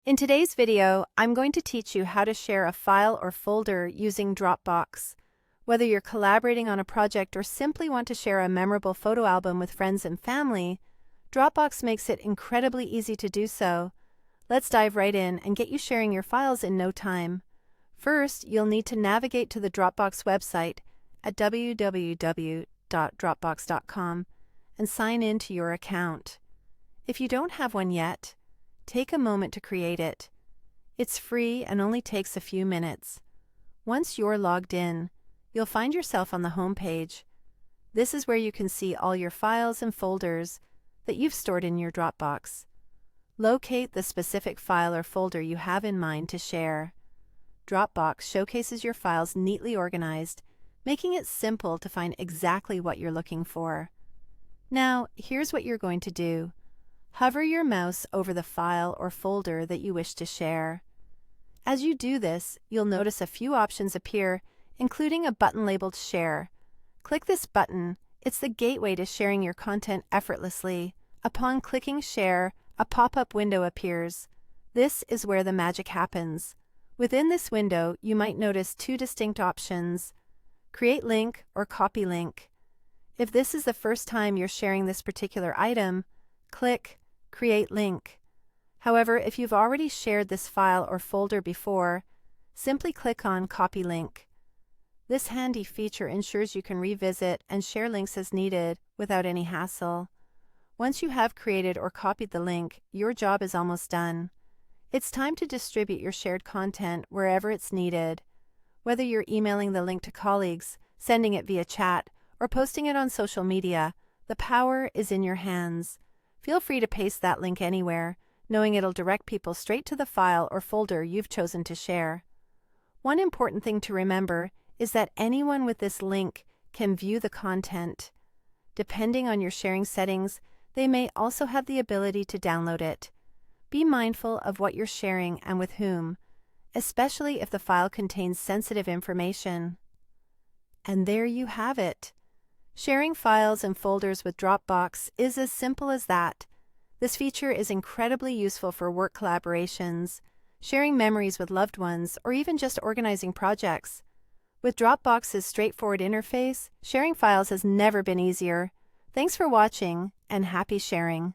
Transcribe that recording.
In today's video, I'm going to teach you how to share a file or folder using Dropbox. Whether you're collaborating on a project or simply want to share a memorable photo album with friends and family, Dropbox makes it incredibly easy to do so. Let's dive right in and get you sharing your files in no time. First, you'll need to navigate to the Dropbox website at www.dropbox.com and sign in to your account. If you don't have one yet, take a moment to create it. It's free and only takes a few minutes. Once you're logged in, you'll find yourself on the home page. This is where you can see all your files and folders that you've stored in your Dropbox. Locate the specific file or folder you have in mind to share. Dropbox showcases your files neatly organized, making it simple to find exactly what you're looking for. Now, here's what you're going to do. Hover your mouse over the file or folder that you wish to share. As you do this, you'll notice a few options appear, including a button labeled Share. Click this button. It's the gateway to sharing your content effortlessly. Upon clicking Share, a pop-up window appears. This is where the magic happens. Within this window, you might notice two distinct options: Create Link or Copy Link. If this is the first time you're sharing this particular item, click Create Link. However, if you've already shared this file or folder before, simply click on Copy Link. This handy feature ensures you can revisit and share links as needed without any hassle. Once you have created or copied the link, your job is almost done. It's time to distribute your shared content wherever it's needed. Whether you're emailing the link to colleagues, sending it via chat, or posting it on social media, the power is in your hands. Feel free to paste that link anywhere, knowing it'll direct people straight to the file or folder you've chosen to share. One important thing to remember is that anyone with this link can view the content. Depending on your sharing settings, they may also have the ability to download it. Be mindful of what you're sharing and with whom, especially if the file contains sensitive information. And there you have it. Sharing files and folders with Dropbox is as simple as that. This feature is incredibly useful for work collaborations, sharing memories with loved ones, or even just organizing projects. With Dropbox's straightforward interface, sharing files has never been easier. Thanks for watching, and happy sharing.